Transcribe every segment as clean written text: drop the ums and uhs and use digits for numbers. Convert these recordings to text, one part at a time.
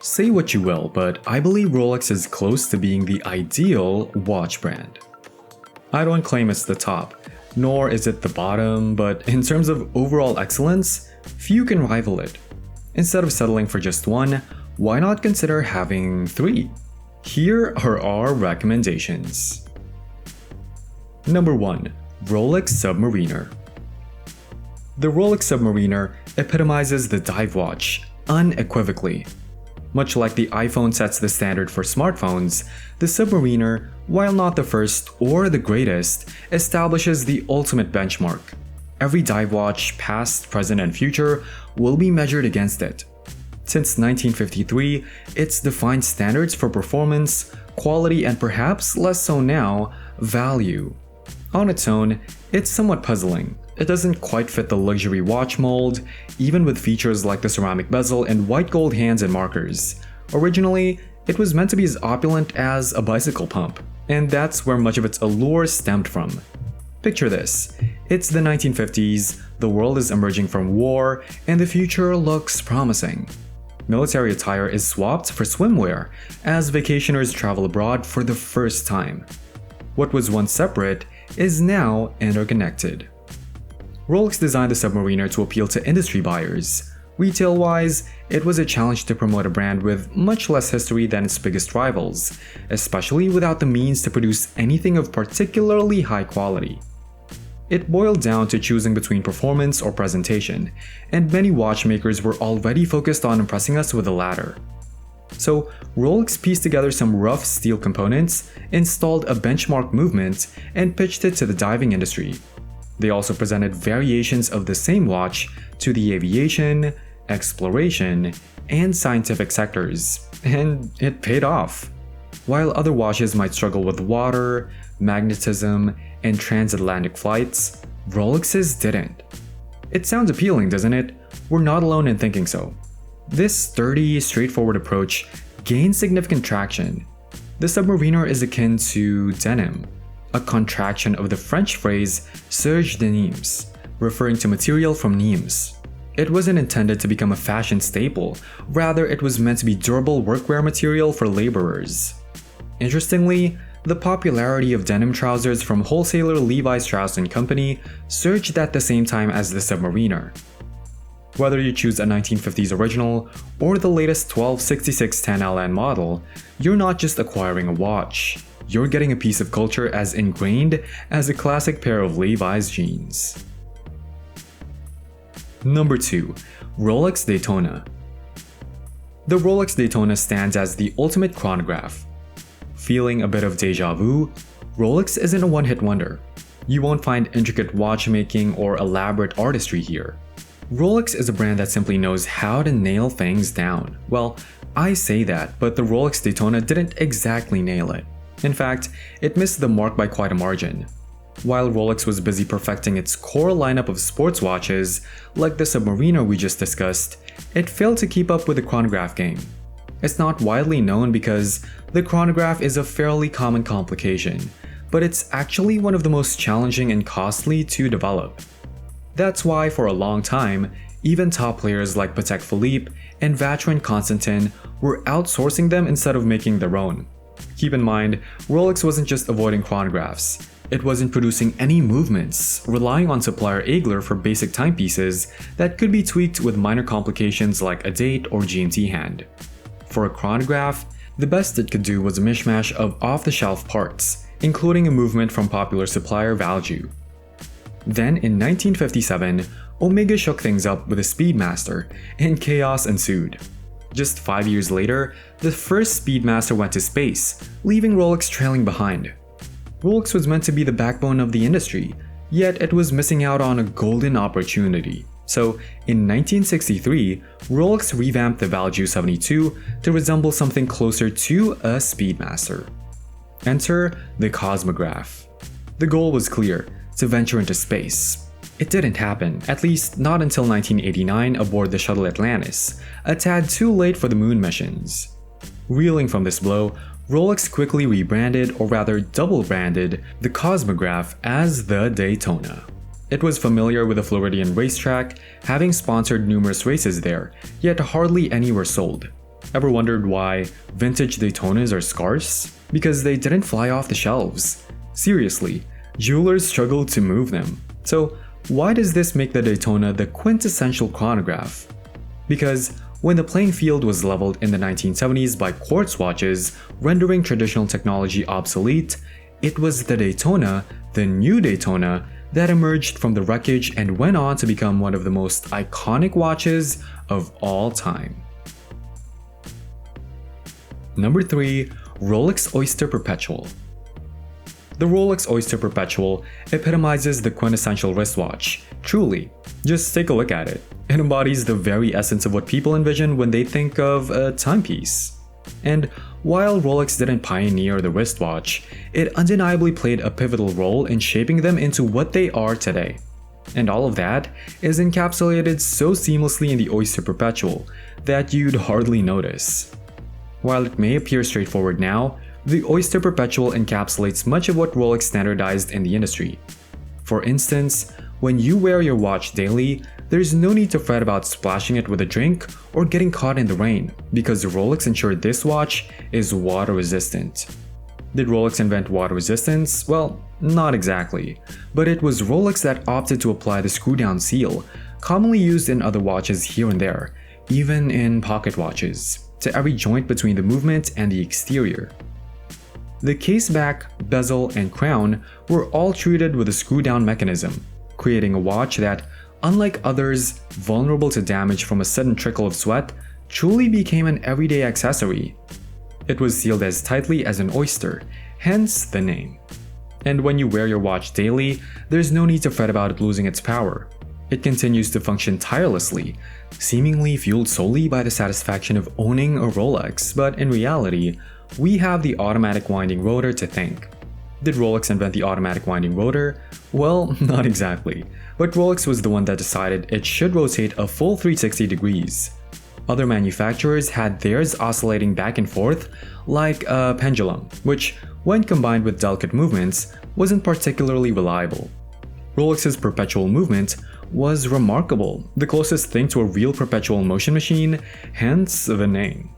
Say what you will, but I believe Rolex is close to being the ideal watch brand. I don't claim it's the top, nor is it the bottom, but in terms of overall excellence, few can rival it. Instead of settling for just one, why not consider having three? Here are our recommendations. Number 1. Rolex Submariner. The Rolex Submariner epitomizes the dive watch unequivocally. Much like the iPhone sets the standard for smartphones, the Submariner, while not the first or the greatest, establishes the ultimate benchmark. Every dive watch, past, present, and future, will be measured against it. Since 1953, it's defined standards for performance, quality, and perhaps less so now, value. On its own, it's somewhat puzzling. It doesn't quite fit the luxury watch mold, even with features like the ceramic bezel and white gold hands and markers. Originally, it was meant to be as opulent as a bicycle pump, and that's where much of its allure stemmed from. Picture this. It's the 1950s, the world is emerging from war, and the future looks promising. Military attire is swapped for swimwear as vacationers travel abroad for the first time. What was once separate is now interconnected. Rolex designed the Submariner to appeal to industry buyers. Retail-wise, it was a challenge to promote a brand with much less history than its biggest rivals, especially without the means to produce anything of particularly high quality. It boiled down to choosing between performance or presentation, and many watchmakers were already focused on impressing us with the latter. So, Rolex pieced together some rough steel components, installed a benchmark movement, and pitched it to the diving industry. They also presented variations of the same watch to the aviation, exploration, and scientific sectors, and it paid off. While other watches might struggle with water, magnetism, and transatlantic flights, Rolex's didn't. It sounds appealing, doesn't it? We're not alone in thinking so. This sturdy, straightforward approach gained significant traction. The Submariner is akin to denim, a contraction of the French phrase serge de Nîmes, referring to material from Nîmes. It wasn't intended to become a fashion staple, rather it was meant to be durable workwear material for laborers. Interestingly, the popularity of denim trousers from wholesaler Levi Strauss & Company surged at the same time as the Submariner. Whether you choose a 1950s original or the latest 1266 10LN model, you're not just acquiring a watch. You're getting a piece of culture as ingrained as a classic pair of Levi's jeans. Number 2. Rolex Daytona. The Rolex Daytona stands as the ultimate chronograph. Feeling a bit of deja vu? Rolex isn't a one-hit wonder. You won't find intricate watchmaking or elaborate artistry here. Rolex is a brand that simply knows how to nail things down. Well, I say that, but the Rolex Daytona didn't exactly nail it. In fact, it missed the mark by quite a margin. While Rolex was busy perfecting its core lineup of sports watches, like the Submariner we just discussed, it failed to keep up with the chronograph game. It's not widely known because the chronograph is a fairly common complication, but it's actually one of the most challenging and costly to develop. That's why for a long time, even top players like Patek Philippe and Vacheron Constantin were outsourcing them instead of making their own. Keep in mind, Rolex wasn't just avoiding chronographs, it wasn't producing any movements, relying on supplier Eigler for basic timepieces that could be tweaked with minor complications like a date or GMT hand. For a chronograph, the best it could do was a mishmash of off-the-shelf parts, including a movement from popular supplier Valjoux. Then in 1957, Omega shook things up with a Speedmaster, and chaos ensued. Just 5 years later, the first Speedmaster went to space, leaving Rolex trailing behind. Rolex was meant to be the backbone of the industry, yet it was missing out on a golden opportunity. So, in 1963, Rolex revamped the Valjoux 72 to resemble something closer to a Speedmaster. Enter the Cosmograph. The goal was clear, to venture into space. It didn't happen, at least not until 1989 aboard the shuttle Atlantis, a tad too late for the moon missions. Reeling from this blow, Rolex quickly rebranded, or rather double-branded, the Cosmograph as the Daytona. It was familiar with the Floridian racetrack, having sponsored numerous races there, yet hardly any were sold. Ever wondered why vintage Daytonas are scarce? Because they didn't fly off the shelves. Seriously, jewelers struggled to move them. So why does this make the Daytona the quintessential chronograph? Because when the playing field was leveled in the 1970s by quartz watches, rendering traditional technology obsolete, it was the Daytona, the new Daytona, that emerged from the wreckage and went on to become one of the most iconic watches of all time. Number 3. Rolex Oyster Perpetual. The Rolex Oyster Perpetual epitomizes the quintessential wristwatch. Truly, just take a look at it. It embodies the very essence of what people envision when they think of a timepiece. And while Rolex didn't pioneer the wristwatch, it undeniably played a pivotal role in shaping them into what they are today. And all of that is encapsulated so seamlessly in the Oyster Perpetual that you'd hardly notice. While it may appear straightforward now, the Oyster Perpetual encapsulates much of what Rolex standardized in the industry. For instance, when you wear your watch daily, there's no need to fret about splashing it with a drink or getting caught in the rain, because Rolex ensured this watch is water resistant. Did Rolex invent water resistance? Well, not exactly, but it was Rolex that opted to apply the screw-down seal, commonly used in other watches here and there, even in pocket watches, to every joint between the movement and the exterior. The case back, bezel, and crown were all treated with a screw-down mechanism, creating a watch that, unlike others vulnerable to damage from a sudden trickle of sweat, truly became an everyday accessory. It was sealed as tightly as an oyster, hence the name. And when you wear your watch daily, there's no need to fret about it losing its power. It continues to function tirelessly, seemingly fueled solely by the satisfaction of owning a Rolex, but in reality, we have the automatic winding rotor to thank. Did Rolex invent the automatic winding rotor? Well, not exactly, but Rolex was the one that decided it should rotate a full 360 degrees. Other manufacturers had theirs oscillating back and forth like a pendulum, which, when combined with delicate movements, wasn't particularly reliable. Rolex's perpetual movement was remarkable, the closest thing to a real perpetual motion machine, hence the name.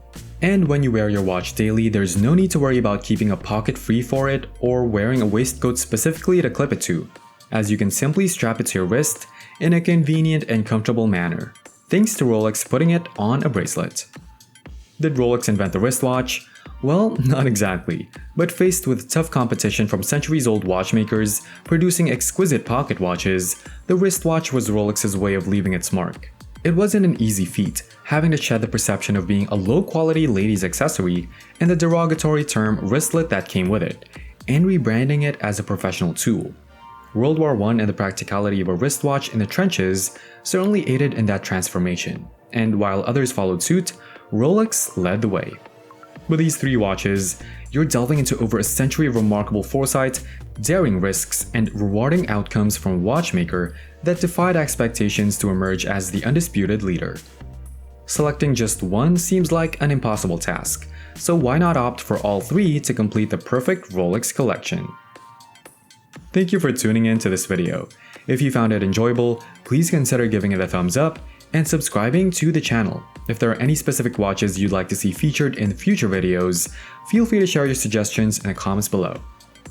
And when you wear your watch daily, there's no need to worry about keeping a pocket free for it or wearing a waistcoat specifically to clip it to, as you can simply strap it to your wrist in a convenient and comfortable manner, thanks to Rolex putting it on a bracelet. Did Rolex invent the wristwatch? Well, not exactly, but faced with tough competition from centuries-old watchmakers producing exquisite pocket watches, the wristwatch was Rolex's way of leaving its mark. It wasn't an easy feat, having to shed the perception of being a low-quality ladies' accessory and the derogatory term wristlet that came with it, and rebranding it as a professional tool. World War I and the practicality of a wristwatch in the trenches certainly aided in that transformation, and while others followed suit, Rolex led the way. With these 3 watches, you're delving into over a century of remarkable foresight, daring risks, and rewarding outcomes from a watchmaker that defied expectations to emerge as the undisputed leader. Selecting just one seems like an impossible task, so why not opt for all 3 to complete the perfect Rolex collection? Thank you for tuning in to this video. If you found it enjoyable, please consider giving it a thumbs up and subscribing to the channel. If there are any specific watches you'd like to see featured in future videos, feel free to share your suggestions in the comments below.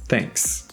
Thanks.